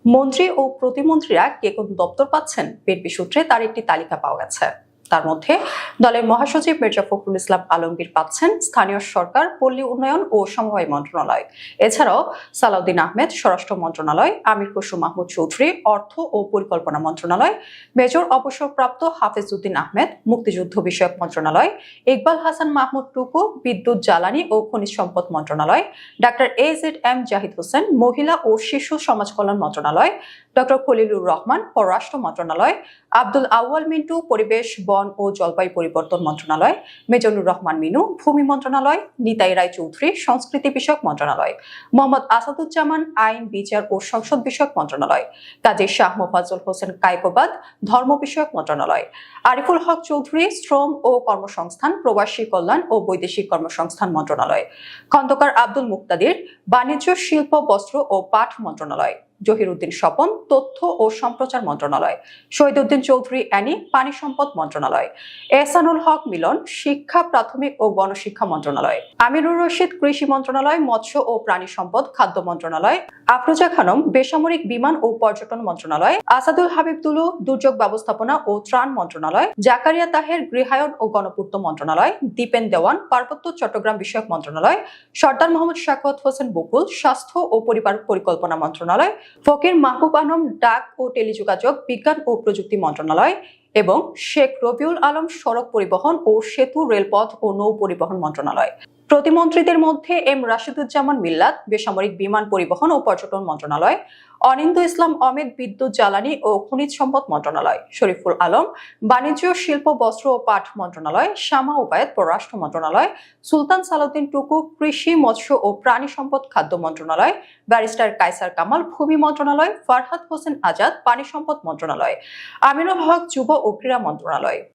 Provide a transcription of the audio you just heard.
মন্ত্রী ও প্রতিমন্ত্রীরা কে কোন দপ্তর পাচ্ছেন বিএনপি সূত্রে তার একটি তালিকা পাওয়া গেছে। তার মধ্যে দলের মহাসচিব মির্জা ফখরুল ইসলাম আলমগীর পাচ্ছেন স্থানীয় সরকার, পল্লী উন্নয়ন ও সমবায় মন্ত্রণালয়। এছাড়াও সালাউদ্দিন আহমেদ স্বরাষ্ট্র মন্ত্রণালয়, আমির খসরু মাহমুদ চৌধুরী অর্থ ও পরিকল্পনা মন্ত্রণালয়, মেজর অবসরপ্রাপ্ত হাফেজ উদ্দিন আহমেদ মুক্তিযুদ্ধ বিষয়ক মন্ত্রণালয়, ইকবাল হাসান মাহমুদ টুকু বিদ্যুৎ, জ্বালানি ও খনিজ সম্পদ মন্ত্রণালয়, ডাক্তার AZM জাহিদ হোসেন মহিলা ও শিশু সমাজ কল্যাণ মন্ত্রণালয়, ডক্টর খলিলুর রহমান পররাষ্ট্র মন্ত্রণালয়, আব্দুল আউয়াল মিন্টু পরিবেশ, বন ও জলবায়ু পরিবর্তন মন্ত্রণালয়, মিজানুর রহমান মিনু ভূমি মন্ত্রণালয়, নিতাই রায় চৌধুরী সংস্কৃতি বিষয়ক মন্ত্রণালয়, মোহাম্মদ আসাদুজ্জামান আইন, বিচার ও সংসদ বিষয়ক মন্ত্রণালয়, কাজী শাহ মোফাজ্জল হোসেন কায়কোবাদ ধর্ম বিষয়ক মন্ত্রণালয়, আরিফুল হক চৌধুরী শ্রম ও কর্মসংস্থান, প্রবাসী কল্যাণ ও বৈদেশিক কর্মসংস্থান মন্ত্রণালয়, খন্দকার আব্দুল মুক্তাদির বাণিজ্য, শিল্প, বস্ত্র ও পাট মন্ত্রণালয়, জহিরুদ্দিন স্বপন তথ্য ও সম্প্রচার মন্ত্রণালয়, শহীদউদ্দিন চৌধুরী অ্যানি পানি সম্পদ মন্ত্রণালয়, এহসানুল হক মিলন শিক্ষা, প্রাথমিক ও গণশিক্ষা মন্ত্রণালয়, আমিরুর রশিদ কৃষি মন্ত্রণালয়, মৎস্য ও প্রাণী সম্পদ খাদ্য মন্ত্রণালয়, আফরোজা খানম বেসামরিক বিমান ও পর্যটন মন্ত্রণালয়, আসাদুল হাবিব দুলু দুর্যোগ ব্যবস্থাপনা ও ত্রাণ মন্ত্রণালয়, জাকারিয়া তাহের গৃহায়ন ও গণপূর্ত মন্ত্রণালয়, দীপেন দেওয়ান পার্বত্য চট্টগ্রাম বিষয়ক মন্ত্রণালয়, সর্দার মোহাম্মদ শাখাওয়াত হোসেন বকুল স্বাস্থ্য ও পরিবার পরিকল্পনা মন্ত্রণালয়, ফকির মাহবুব আলম ডাক ও টেলিযোগাযোগ বিজ্ঞান ও প্রযুক্তি মন্ত্রণালয় এবং শেখ রবিউল আলম সড়ক পরিবহন ও সেতু, রেলপথ ও নৌ পরিবহন মন্ত্রণালয়। প্রতিমন্ত্রীদের মধ্যে এম রাশিদুজ্জামান মিল্লাত বেসামরিক বিমান পরিবহন ও পর্যটন মন্ত্রণালয়, অনিন্দ ইসলাম অমিত বিদ্যুৎ, জ্বালানি ও খনিজ সম্পদ মন্ত্রণালয়, শরীফুল আলম বাণিজ্য, শিল্প, বস্ত্র ও পাট মন্ত্রণালয়, শামা ওবায়েদ পররাষ্ট্র মন্ত্রণালয়, সুলতান সালাউদ্দিন টুকু কৃষি, মৎস্য ও প্রাণী সম্পদ খাদ্য মন্ত্রণালয়, ব্যারিস্টার কায়সার কামাল ভূমি মন্ত্রণালয়, ফারহাদ হোসেন আজাদ পানি সম্পদ মন্ত্রণালয়, আমিনুল হক যুব ও ক্রীড়া মন্ত্রণালয়।